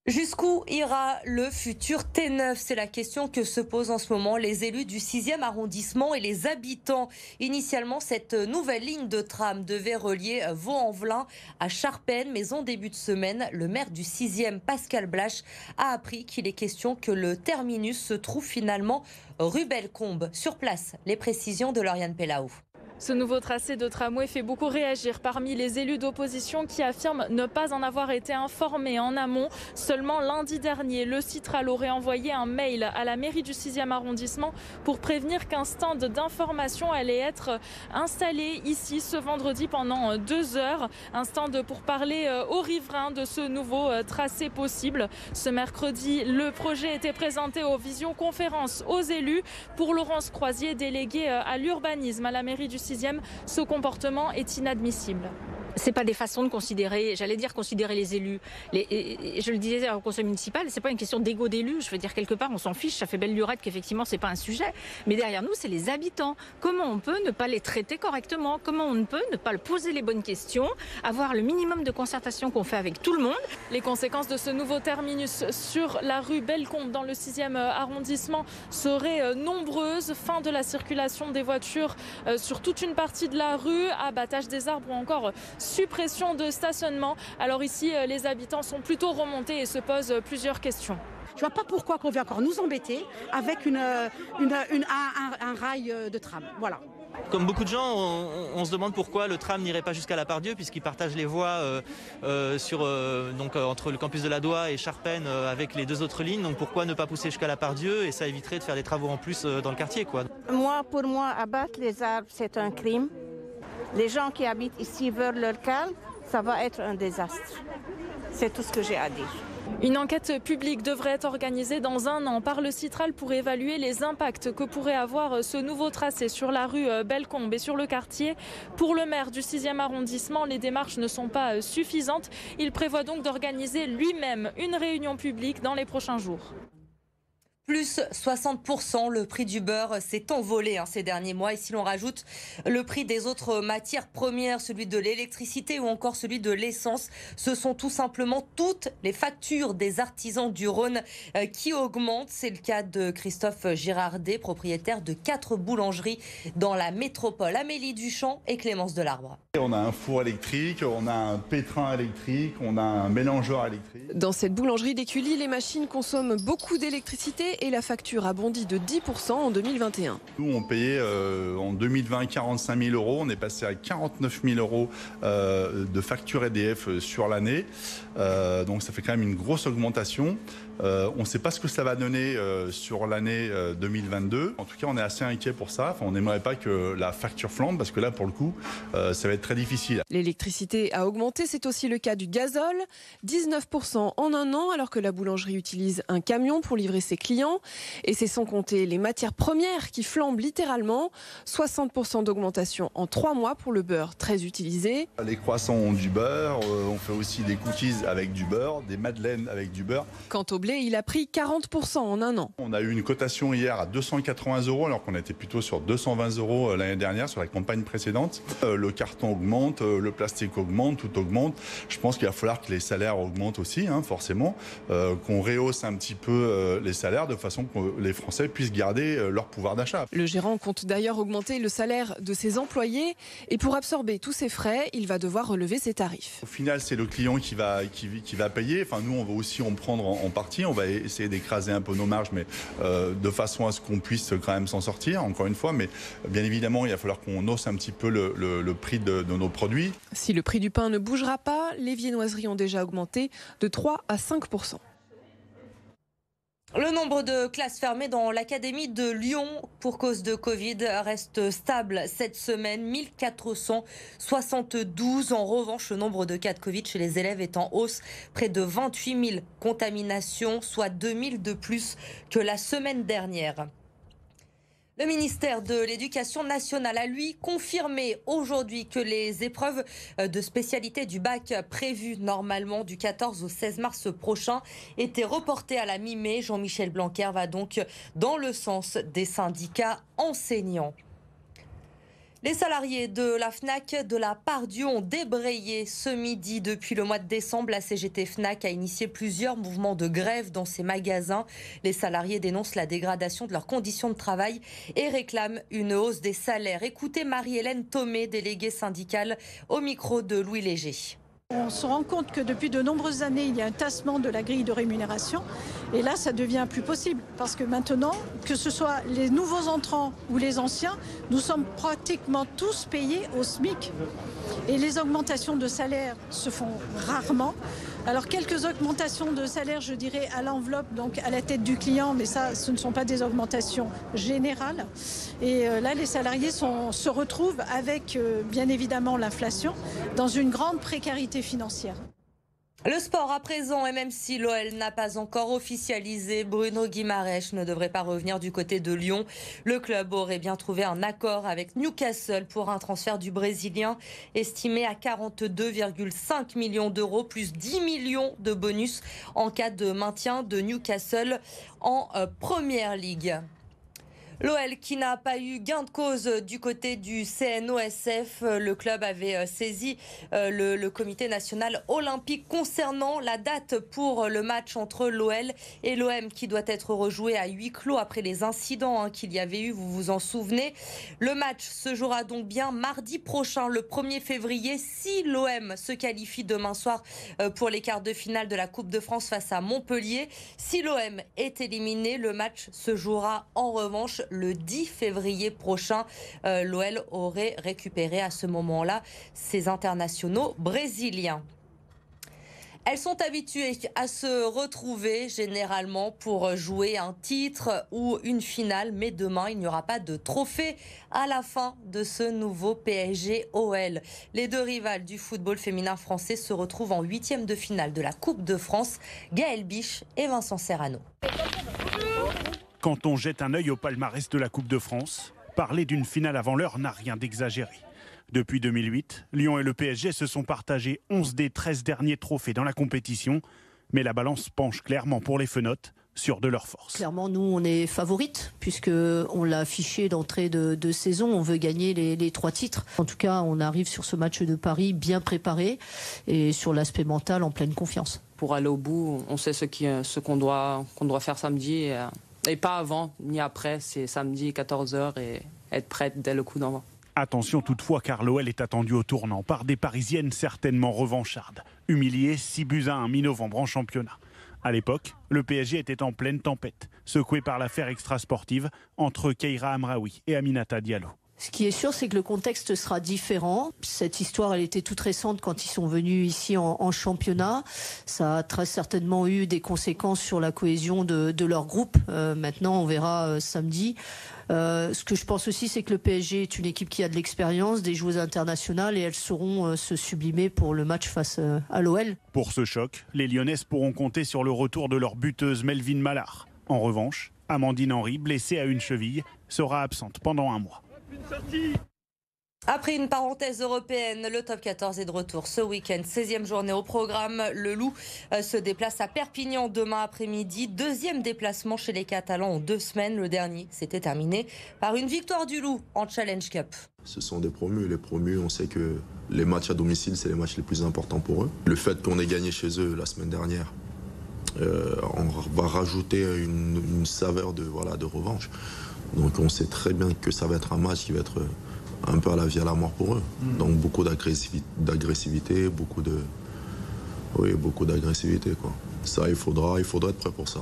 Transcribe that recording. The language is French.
Jusqu'où ira le futur T9? C'est la question que se posent en ce moment les élus du 6e arrondissement et les habitants. Initialement, cette nouvelle ligne de tram devait relier Vaux-en-Velin à Charpennes. Mais en début de semaine, le maire du 6e, Pascal Blache, a appris qu'il est question que le terminus se trouve finalement rue Bellecombe. Sur place, les précisions de Lauriane Pellaou. Ce nouveau tracé de tramway fait beaucoup réagir parmi les élus d'opposition qui affirment ne pas en avoir été informés en amont. Seulement lundi dernier, le Citral aurait envoyé un mail à la mairie du 6e arrondissement pour prévenir qu'un stand d'information allait être installé ici ce vendredi pendant 2 heures. Un stand pour parler aux riverains de ce nouveau tracé possible. Ce mercredi, le projet était présenté aux visioconférences aux élus. Pour Laurence Croisier, déléguée à l'urbanisme à la mairie du 6e, ce comportement est inadmissible. C'est pas des façons de considérer, considérer les élus. Je le disais au conseil municipal, c'est pas une question d'égo d'élus. Je veux dire, quelque part, on s'en fiche, ça fait belle lurette qu'effectivement, c'est pas un sujet. Mais derrière nous, c'est les habitants. Comment on peut ne pas les traiter correctement? Comment on peut ne pas poser les bonnes questions? Avoir le minimum de concertation qu'on fait avec tout le monde. Les conséquences de ce nouveau terminus sur la rue Bellecombe dans le 6e arrondissement seraient nombreuses. Fin de la circulation des voitures sur toute une partie de la rue, abattage des arbres ou encore suppression de stationnement. Alors ici, les habitants sont plutôt remontés et se posent plusieurs questions. Je ne vois pas pourquoi on vient encore nous embêter avec un rail de tram. Voilà. Comme beaucoup de gens, on se demande pourquoi le tram n'irait pas jusqu'à la Part-Dieu, puisqu'il partage les voies entre le campus de la Doua et Charpennes avec les deux autres lignes. Donc pourquoi ne pas pousser jusqu'à la Part-Dieu, et ça éviterait de faire des travaux en plus dans le quartier, quoi. Pour moi, abattre les arbres, c'est un crime. Les gens qui habitent ici veulent leur calme, ça va être un désastre. C'est tout ce que j'ai à dire. Une enquête publique devrait être organisée dans 1 an par le Citral pour évaluer les impacts que pourrait avoir ce nouveau tracé sur la rue Bellecombe et sur le quartier. Pour le maire du 6e arrondissement, les démarches ne sont pas suffisantes. Il prévoit donc d'organiser lui-même une réunion publique dans les prochains jours. Plus 60%, le prix du beurre s'est envolé ces derniers mois. Et si l'on rajoute le prix des autres matières premières, celui de l'électricité ou encore celui de l'essence, ce sont tout simplement toutes les factures des artisans du Rhône qui augmentent. C'est le cas de Christophe Girardet, propriétaire de 4 boulangeries dans la métropole. Amélie Duchamp et Clémence Delarbre. On a un four électrique, on a un pétrin électrique, on a un mélangeur électrique. Dans cette boulangerie d'Écully, les machines consomment beaucoup d'électricité et la facture a bondi de 10% en 2021. Nous, on payait en 2020 45 000 €. On est passé à 49 000 € de facture EDF sur l'année. Donc ça fait quand même une grosse augmentation. On ne sait pas ce que ça va donner sur l'année 2022. En tout cas, on est assez inquiet pour ça. Enfin, on n'aimerait pas que la facture flambe parce que là, pour le coup, ça va être très difficile. L'électricité a augmenté, c'est aussi le cas du gazole. 19% en 1 an, alors que la boulangerie utilise un camion pour livrer ses clients. Et c'est sans compter les matières premières qui flambent littéralement. 60% d'augmentation en 3 mois pour le beurre très utilisé. Les croissants ont du beurre. On fait aussi des cookies avec du beurre, des madeleines avec du beurre. Quant au blé, il a pris 40% en 1 an. On a eu une cotation hier à 280 € alors qu'on était plutôt sur 220 € l'année dernière sur la campagne précédente. Le carton augmente, le plastique augmente, tout augmente. Je pense qu'il va falloir que les salaires augmentent aussi, forcément, qu'on rehausse un petit peu les salaires de façon que les Français puissent garder leur pouvoir d'achat. Le gérant compte d'ailleurs augmenter le salaire de ses employés et pour absorber tous ces frais, il va devoir relever ses tarifs. Au final, c'est le client qui va payer. Enfin, nous, on va aussi en prendre en partie. On va essayer d'écraser un peu nos marges, mais de façon à ce qu'on puisse quand même s'en sortir, encore une fois. Mais bien évidemment, il va falloir qu'on hausse un petit peu le prix de nos produits. Si le prix du pain ne bougera pas, les viennoiseries ont déjà augmenté de 3 à 5%. Le nombre de classes fermées dans l'académie de Lyon pour cause de Covid reste stable cette semaine, 1472. En revanche, le nombre de cas de Covid chez les élèves est en hausse, près de 28 000 contaminations, soit 2 000 de plus que la semaine dernière. Le ministère de l'Éducation nationale a, lui, confirmé aujourd'hui que les épreuves de spécialité du bac prévues normalement du 14 au 16 mars prochain étaient reportées à la mi-mai. Jean-Michel Blanquer va donc dans le sens des syndicats enseignants. Les salariés de la FNAC de la Part-Dieu ont débrayé ce midi. Depuis le mois de décembre, la CGT FNAC a initié plusieurs mouvements de grève dans ses magasins. Les salariés dénoncent la dégradation de leurs conditions de travail et réclament une hausse des salaires. Écoutez Marie-Hélène Thomé, déléguée syndicale, au micro de Louis Léger. On se rend compte que depuis de nombreuses années, il y a un tassement de la grille de rémunération. Et là, ça devient plus possible. Parce que maintenant, que ce soit les nouveaux entrants ou les anciens, nous sommes pratiquement tous payés au SMIC. Et les augmentations de salaire se font rarement. Alors, quelques augmentations de salaire, je dirais, à l'enveloppe, donc à la tête du client. Mais ça, ce ne sont pas des augmentations générales. Et là, les salariés se retrouvent avec, bien évidemment, l'inflation dans une grande précarité financière. Le sport à présent, et même si l'OL n'a pas encore officialisé, Bruno Guimaraes ne devrait pas revenir du côté de Lyon. Le club aurait bien trouvé un accord avec Newcastle pour un transfert du Brésilien estimé à 42,5 millions d'euros, plus 10 millions de bonus en cas de maintien de Newcastle en Première Ligue. L'OL qui n'a pas eu gain de cause du côté du CNOSF. Le club avait saisi le comité national olympique concernant la date pour le match entre l'OL et l'OM qui doit être rejoué à huis clos après les incidents qu'il y avait eu, vous vous en souvenez. Le match se jouera donc bien mardi prochain, le 1er février, si l'OM se qualifie demain soir pour les quarts de finale de la Coupe de France face à Montpellier. Si l'OM est éliminé, le match se jouera en revanche le 10 février prochain. L'OL aurait récupéré à ce moment-là ses internationaux brésiliens. Elles sont habituées à se retrouver généralement pour jouer un titre ou une finale, mais demain il n'y aura pas de trophée à la fin de ce nouveau PSG-OL. Les deux rivales du football féminin français se retrouvent en 8e de finale de la Coupe de France. Gaël Biche et Vincent Serrano. Quand on jette un œil au palmarès de la Coupe de France, parler d'une finale avant l'heure n'a rien d'exagéré. Depuis 2008, Lyon et le PSG se sont partagés 11 des 13 derniers trophées dans la compétition. Mais la balance penche clairement pour les Fenotes, sûrs de leur force. Clairement, nous, on est favorites, puisqu'on l'a affiché d'entrée de saison. On veut gagner les 3 titres. En tout cas, on arrive sur ce match de Paris bien préparé et sur l'aspect mental en pleine confiance. Pour aller au bout, on sait ce qu'on doit faire samedi. Et pas avant ni après, c'est samedi 14h et être prête dès le coup d'envoi. Attention toutefois car l'OL est attendu au tournant par des Parisiennes certainement revanchardes. Humiliées 6-1 mi-novembre en championnat. À l'époque, le PSG était en pleine tempête, secoué par l'affaire extrasportive entre Keira Amraoui et Aminata Diallo. Ce qui est sûr, c'est que le contexte sera différent. Cette histoire, elle était toute récente quand ils sont venus ici en championnat. Ça a très certainement eu des conséquences sur la cohésion de leur groupe. Maintenant, on verra samedi. Ce que je pense aussi, c'est que le PSG est une équipe qui a de l'expérience, des joueuses internationales et elles sauront se sublimer pour le match face à l'OL. Pour ce choc, les Lyonnaises pourront compter sur le retour de leur buteuse Melvin Mallard. En revanche, Amandine Henry, blessée à une cheville, sera absente pendant un mois. Après une parenthèse européenne, le top 14 est de retour ce week-end. 16e journée au programme. Le Loup se déplace à Perpignan demain après-midi. 2e déplacement chez les Catalans en 2 semaines. Le dernier s'était terminé par une victoire du Loup en Challenge Cup. Ce sont des promus. Les promus, on sait que les matchs à domicile, c'est les matchs les plus importants pour eux. Le fait qu'on ait gagné chez eux la semaine dernière, on va rajouter une saveur de revanche. Donc on sait très bien que ça va être un match qui va être un peu à la vie à la mort pour eux. Donc beaucoup d'agressivité, beaucoup d'agressivité, quoi. Ça, il faudra être prêt pour ça.